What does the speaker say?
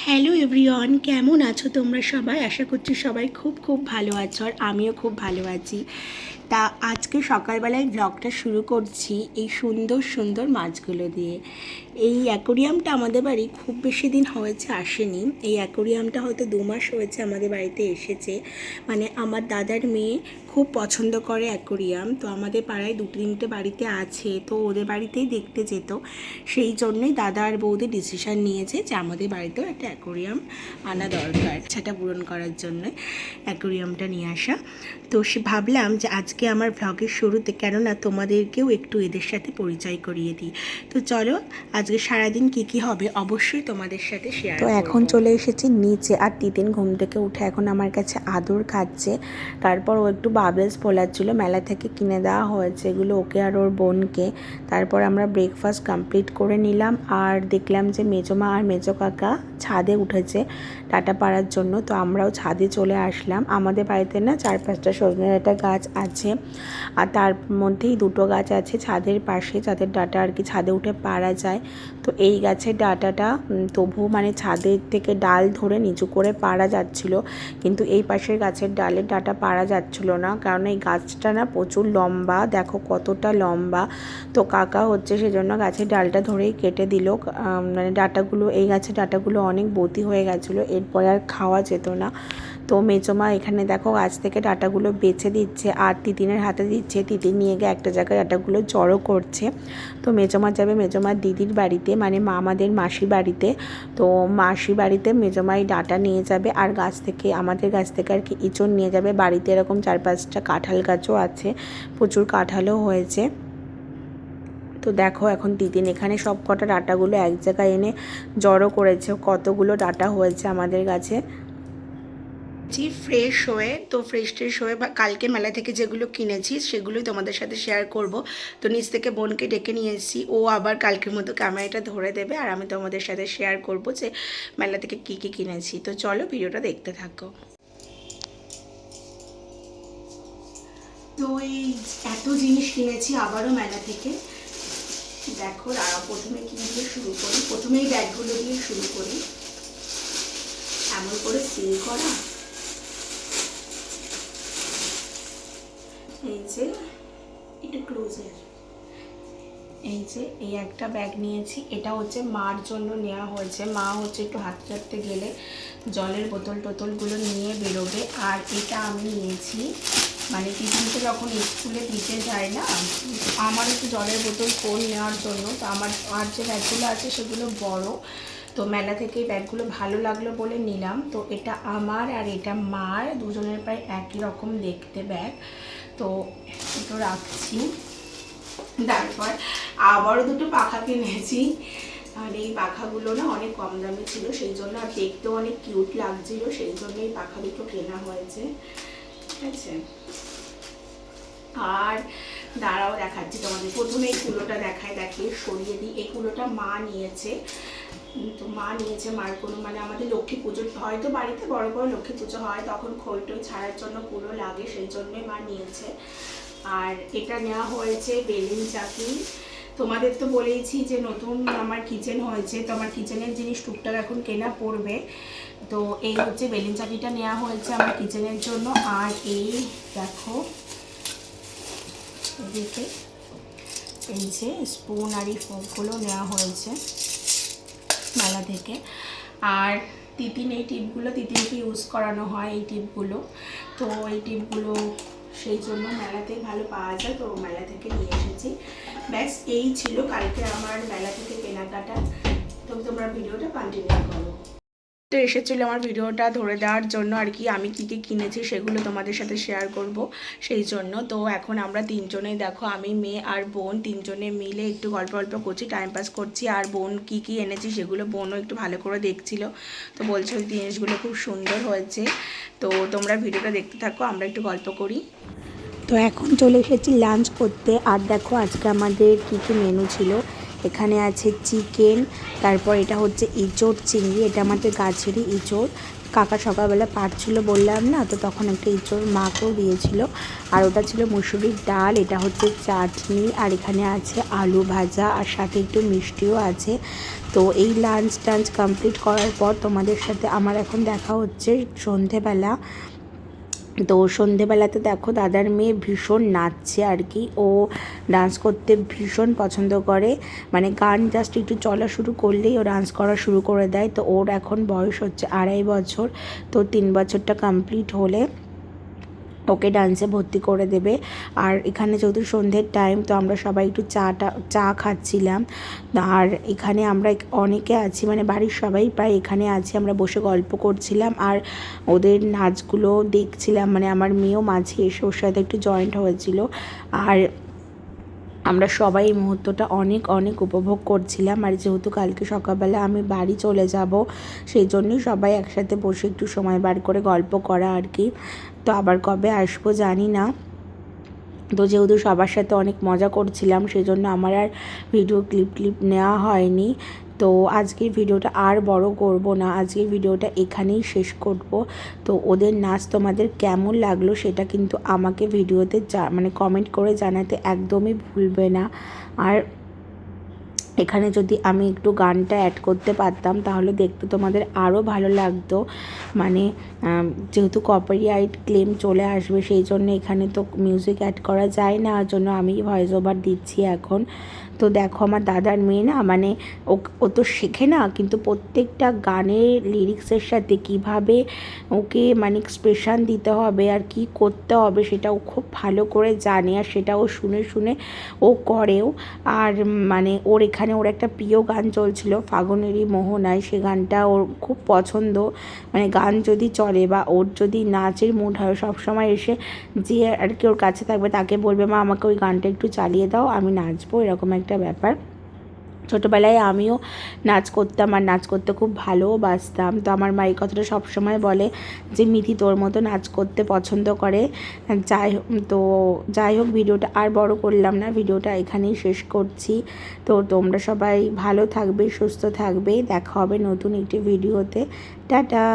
Hello everyone, কেমন আছো তোমরা সবাই? আশা করছি সবাই খুব খুব ভালো আছো, আর আমিও খুব ভালো আছি। তা আজকে সকালবেলায় ব্লগটা শুরু করছি এই সুন্দর সুন্দর মাছগুলো দিয়ে। এই অ্যাকোরিয়ামটা আমাদের বাড়ি খুব বেশি দিন হয়েছে আসেনি। এই অ্যাকোরিয়ামটা হয়তো 2 মাস হয়েছে আমাদের বাড়িতে এসেছে। মানে আমার দাদার মেয়ে খুব পছন্দ করে অ্যাকোরিয়াম, তো আমাদের পাড়ায় 2-3টে বাড়িতে আছে, তো ওদের বাড়িতেই দেখতে যেত। সেই জন্যই দাদা আর বৌদি ডিসিশন নিয়েছে যে আমাদের বাড়িতেও একটা অ্যাকোরিয়াম আনা দরকার, সেটা পূরণ করার জন্য অ্যাকোরিয়ামটা নিয়ে আসা। তো সে ভাবলাম যে আজকে আমার ভ্লগের শুরুতে, কেননা তোমাদেরকেও একটু এদের সাথে পরিচয় করিয়ে দিই। তো চলো, আজকে সারাদিন কী হবে অবশ্যই তোমাদের সাথে শেয়ার করব। তো এখন চলে এসেছি নিচে, আর তিতিন ঘুম থেকে উঠে এখন আমার কাছে আদর খাচ্ছে। তারপর ও একটু বাবলস ফোলাচ্ছিল, মেলা থেকে কিনে দেওয়া হয়েছে এগুলো ওকে আর ওর বোনকে। তারপর আমরা ব্রেকফাস্ট কমপ্লিট করে নিলাম, আর দেখলাম যে মেজমা আর মেজো কাকা ছাদে উঠেছে টাটা পাড়ার জন্য। তো আমরাও ছাদে চলে আসলাম। আমাদের বাড়িতে না 4-5টা সজনে ডাঁটা গাছ আছে, আর তার মধ্যেই 2টো গাছ আছে ছাদের পাশে, যাদের ডাঁটা আর কি ছাদে উঠে পাড়া যায়। তো এই গাছের ডাঁটাটা তবু মানে ছাদের থেকে ডাল ধরে নিচু করে পাড়া যাচ্ছিল, কিন্তু এই পাশের গাছের ডালের ডাঁটা পাড়া যাচ্ছিল না, কারণ এই গাছটা না প্রচুর লম্বা, দেখো কতটা লম্বা। তো কাকা হচ্ছে সেজন্য গাছের ডালটা ধরেই কেটে দিল। মানে ডাঁটাগুলো, এই গাছের ডাঁটাগুলো অনেক বতি হয়ে গেছিলো, এরপরে আর খাওয়া যেত না। তো মেজমা এখানে দেখো গাছ থেকে ডাঁটাগুলো বেছে দিচ্ছে, আর তিতিনের হাতে দিচ্ছে। তিতিন নিয়ে গিয়ে একটা জায়গায় ডাঁটাগুলো জড়ো করছে। তো মেজমা যাবে মেজমার দিদির বাড়িতে, মানে আমাদের মাসির বাড়িতে। তো মাসির বাড়িতে মেজমাই ডাঁটা নিয়ে যাবে, আর গাছ থেকে, আমাদের গাছ থেকে আর কি ইঁচড় নিয়ে যাবে। বাড়িতে এরকম 4-5টা কাঁঠাল গাছও আছে, প্রচুর কাঁঠালও হয়েছে। তো দেখো এখন তিতিন এখানে সব কটা ডাঁটাগুলো এক জায়গায় এনে জড়ো করেছে। কতগুলো ডাঁটা হয়েছে আমাদের গাছে ফ্রেশ হয়ে। তো ফ্রেশ হয়ে বা কালকে মেলা থেকে যেগুলো কিনেছি সেগুলোই তোমাদের সাথে শেয়ার করব। তো নিচ থেকে বোনকে ডেকে নিয়ে এসেছি, ও আবার কালকের মতো ক্যামেরাটা ধরে দেবে, আর আমি তোমাদের সাথে শেয়ার করব যে মেলা থেকে কী কী কিনেছি। তো চলো ভিডিওটা দেখতে থাকো। তো এই এত জিনিস কিনেছি আবারও মেলা থেকে। দেখো প্রথমে কী দিয়ে শুরু করি, প্রথমেই ব্যাগগুলো দিয়ে শুরু করি। এমন করে সিল করা, এই যে এটা ক্লোজের, এই যে এই একটা ব্যাগ নিয়েছি। এটা হচ্ছে মার জন্য নেওয়া হয়েছে, মা হচ্ছে একটু হাঁটতে হাঁটতে গেলে জলের বোতলগুলো নিয়ে বেরোবে। আর এটা আমি নিয়েছি, মানে টিফিনতে যখন স্কুলে দিতে যায় না, আমার একটু জলের বোতল ফোন নেওয়ার জন্য। তো আমার আর যে ব্যাগগুলো আছে সেগুলো বড়, তো মেলা থেকে এই ব্যাগগুলো ভালো লাগলো বলে নিলাম। তো এটা আমার আর এটা মার, দুজনের প্রায় একই রকম দেখতে ব্যাগ। তো একটু রাখছি। তারপর আবারও 2টো পাখা কিনেছি, আর এই পাখাগুলো না অনেক কম দামে ছিল, সেই জন্য, আর দেখতেও অনেক কিউট লাগছিল, সেই জন্য এই পাখা 2টো কেনা হয়েছে। ঠিক আছে, আর দাঁড়াও দেখাচ্ছি তোমাদের। প্রথমে এই কুলোটা দেখিয়ে সরিয়ে দিই। এই কুলোটা মা নিয়েছে। তো মা নিয়েছে মার কোনো, মানে আমাদের লক্ষ্মী পুজো হয়তো বাড়িতে বড় বড় লক্ষ্মী পুজো হয়, তখন খই টই ছাড়ার জন্য কুলো লাগে, সেই জন্যই মা নিয়েছে। আর এটা নেওয়া হয়েছে বেলুন চাকি। তোমাদের তো বলেইছি যে নতুন আমার কিচেন হয়েছে, তো আমার কিচেনের জিনিস টুকটাক এখন কেনা পড়বে। তো এই হচ্ছে বেলুন চাকিটা নেওয়া হয়েছে আমার কিচেনের জন্য। আর এই দেখো এদিকে এই যে স্পুন আর এই ফোকগুলো নেওয়া হয়েছে মেলা থেকে। আর তিতিন এই টিপগুলো, তিতিনকে ইউজ করানো হয় এই টিপগুলো। তো এই টিপগুলো সেই জন্য মেলাতেই ভালো পাওয়া যায়, তো মেলা থেকে নিয়ে এসেছি। ব্যাস এই ছিল কালকে আমার মেলা থেকে কেনাকাটা। তো তোমরা ভিডিওটা কন্টিনিউ করো। তো এসেছিলো আমার ভিডিওটা ধরে দেওয়ার জন্য আর কি, আমি কী কী কিনেছি সেগুলো তোমাদের সাথে শেয়ার করব সেই জন্য। তো এখন আমরা তিনজনেই দেখো, আমি মেয়ে আর বোন তিনজনে মিলে একটু গল্প করছি, টাইম পাস করছি। আর বোন কী কী এনেছি সেগুলো বোনও একটু ভালো করে দেখছিল, তো বলছে ওই জিনিসগুলো খুব সুন্দর হয়েছে। তো তোমরা ভিডিওটা দেখতে থাকো, আমরা একটু গল্প করি। তো এখন চলে এসেছি লাঞ্চ করতে। আর দেখো আজকে আমাদের কী কী মেনু ছিল। এখানে আছে চিকেন, তারপর এটা হচ্ছে ইঁচড় চিংড়ি, এটা আমাদের গাছেরই ইঁচড়। কাকা সকালবেলা পারছিল বললাম না, তো তখন একটা ইঁচড় মাকেও দিয়েছিল। আর ওটা ছিল মুসুরির ডাল, এটা হচ্ছে চাটনি, আর এখানে আছে আলু ভাজা, আর সাথে একটু মিষ্টিও আছে। তো এই লাঞ্চ টাঞ্চ কমপ্লিট করার পর তোমাদের সাথে আমার এখন দেখা হচ্ছে সন্ধেবেলা। তো সন্ধেবেলাতে দেখো দাদার মেয়ে ভীষণ নাচছে আর কি। ও ডান্স করতে ভীষণ পছন্দ করে, মানে গান জাস্ট একটু চলা শুরু করলেই ও ডান্স করা শুরু করে দেয়। তো ওর এখন বয়স হচ্ছে 2.5 বছর। তো 3 বছরটা কমপ্লিট হলে ওকে ডান্সে ভর্তি করে দেবে। আর এখানে যেহেতু সন্ধ্যের টাইম, তো আমরা সবাই একটু চা খাচ্ছিলাম। আর এখানে আমরা অনেকে আছি, মানে বাড়ির সবাই প্রায় এখানে আছি, আমরা বসে গল্প করছিলাম আর ওদের নাচগুলো দেখছিলাম। মানে আমার মেয়েও মাঝে এসে ওর সাথে একটু জয়েন্ট হয়েছিল। আর আমরা সবাই এই মুহূর্তটা অনেক অনেক উপভোগ করছিলাম। আর যেহেতু কালকে সকালবেলা আমি বাড়ি চলে যাব, সেই জন্যই সবাই একসাথে বসে একটু সময় বার করে গল্প করা আর কি। তো আবার কবে আসবো জানি না। তো যেহেতু সবার সাথে অনেক মজা করছিলাম, সেই জন্য আমার আর ভিডিও ক্লিপ নেওয়া হয়নি। তো আজকের ভিডিওটা আর বড় করব না, আজকের ভিডিওটা এখানেই শেষ করব। তো ওদের নাচ তোমাদের কেমন লাগলো সেটা কিন্তু আমাকে ভিডিওতে মানে কমেন্ট করে জানাতে একদমই ভুলবে না। আর এখানে যদি আমি একটু গানটা অ্যাড করতে পারতাম তাহলে দেখতে তোমাদের আরও ভালো লাগতো। মানে যেহেতু কপিরাইট ক্লেম চলে আসবে, সেই জন্য এখানে তো মিউজিক অ্যাড করা যায় না, ওর জন্য আমি ভয়েস ওভার দিচ্ছি এখন। তো দেখো আমার দাদার মেয়ে না, মানে ও তো শেখে না, কিন্তু প্রত্যেকটা গানের লিরিক্সের সাথে কিভাবে ওকে মানে এক্সপ্রেশান দিতে হবে আর কি করতে হবে সেটা ও খুব ভালো করে জানে, আর সেটা ও শুনে শুনে ও করেও। আর মানে ওর এখানে ওর একটা প্রিয় গান চলছিল ফাগুনেরই মোহনায়, সে গানটা ওর খুব পছন্দ। মানে গান যদি চলে বা ওর যদি নাচের মুড হয়, সবসময় এসে যে আর কি ওর কাছে থাকবে তাকে বলবে মা আমাকে ওই গানটা একটু চালিয়ে দাও, আমি নাচবো, এরকম একটা ব্যাপার। ছোটোবেলায় আমিও নাচ করতাম আর নাচ করতে খুব ভালোবাসতাম। তো আমার মা এই কথাটা সবসময় বলে যে মিথি তোর মতো নাচ করতে পছন্দ করে। যাই হোক ভিডিওটা আর বড় করলাম না, ভিডিওটা এখানেই শেষ করছি। তো তোমরা সবাই ভালো থাকবে, সুস্থ থাকবে, দেখা হবে নতুন একটি ভিডিওতে। টাটা।